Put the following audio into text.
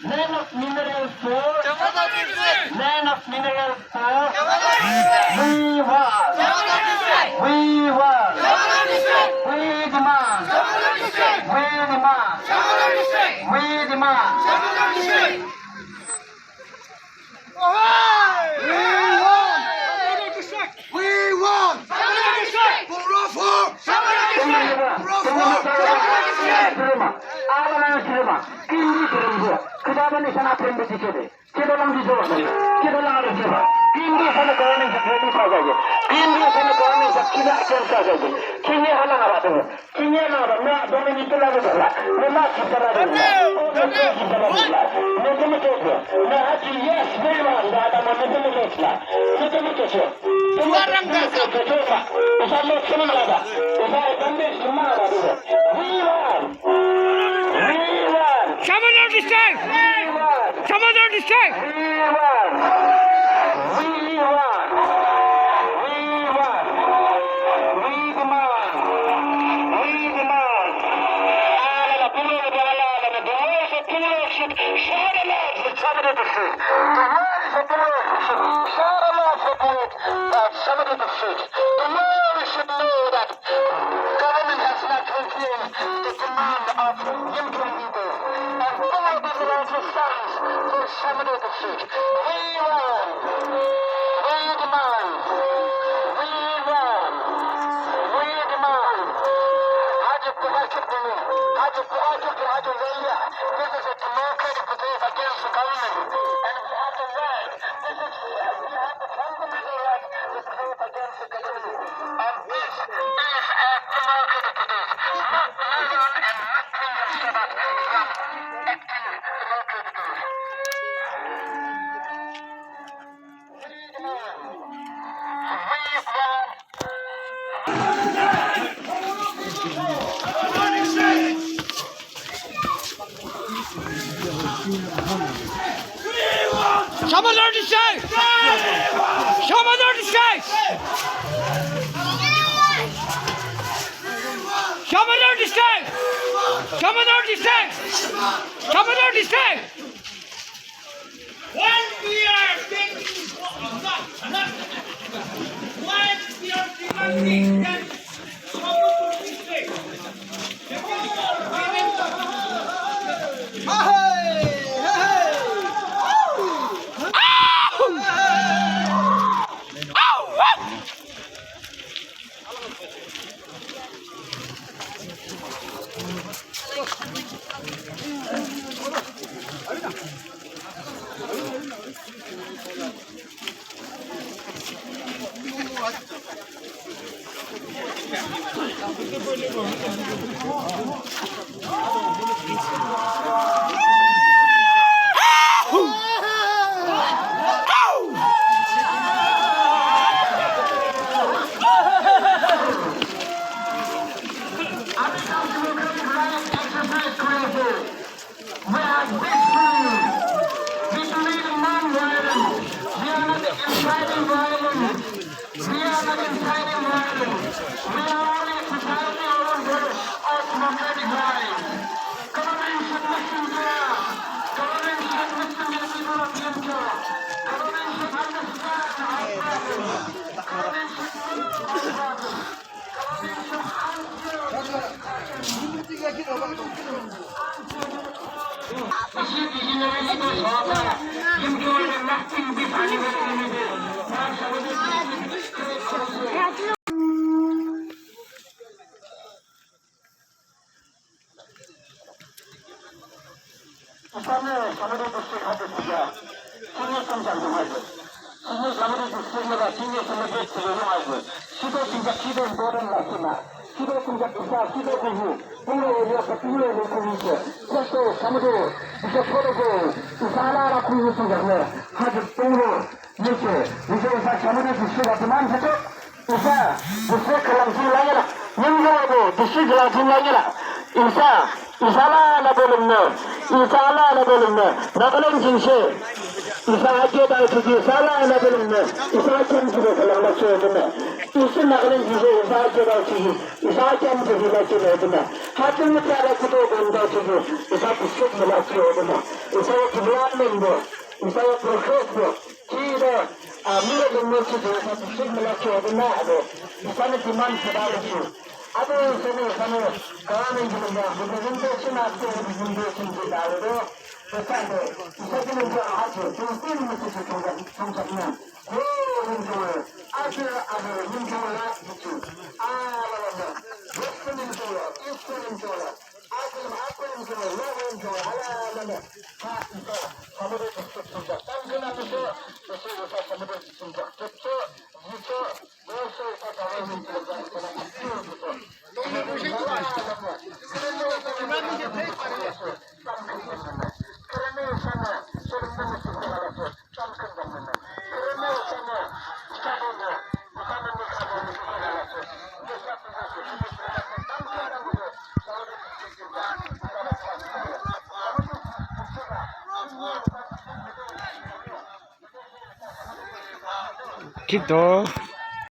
Man of Mineral 4, Man of Mineral 4, we want, we want, we demand, we demand, we demand. Kedatangan sana pembeli jadi, kedalang di sana, kedalang ada siapa? Kini sana kawan yang jadi saja, kini sana kawan yang kita akan saja. Kini halang apa tu? Kini halang apa? Nak domin itu lagi berla, nak kita lagi berla, kita lagi berla. Nanti macam tu, nak haji yes, memang dah ada macam tu lah. Macam tu. Sembarang dah sama. Usah nak semua ada. Usah ambil semua ada. We want. Commodore District! Commodore District! Commodore District! Commodore District! Commodore District! Commodore District! Commodore District! When we are taking not when we are demanding that Commodore District, the Sido tinjak sido important lah sina. Sido tinjak besar, sido kuhu. 동료에 이어서 동료에 놓고 있어. 그래서 사무도 이제 서로고 이사나라 구유수가 하주 동료 이렇게 이제서 사무도 주시가지만 해도 이사 무슨 그런 질랑이라 영광하고 주시기라 질랑이라 이사라 나들었네 나가는 진실 이사하게다 주지 이사라 나들었네 이사하게 그러나 쳐드네 이스 나가는 진실 이사하게다 주지 이사하게 주지나 하트는 따라 구도 건다 주지 이사 부식 몰아쳐드네 이사의 기블란면도 이사의 프로세스 기대 미래는 놓치지 이사 부식 몰아쳐드네 하고 이사는 기만 기다리지 아들 선을 가는 중인데 무슨 뜻이나 무슨 뜻인지 나도 그런데 이사기는 저 아주 좀 뛰는 뜻이 정착이면 그런 아들 민정을 아주 예수님 좋아 예수님 좋아 아들 좋아 러브는 좋아 하나는 다 이거 사무를 듣습니다 땅근하면서 예수 사무를 듣습니다 좋죠 예수 사무를 듣습니다 Gitu.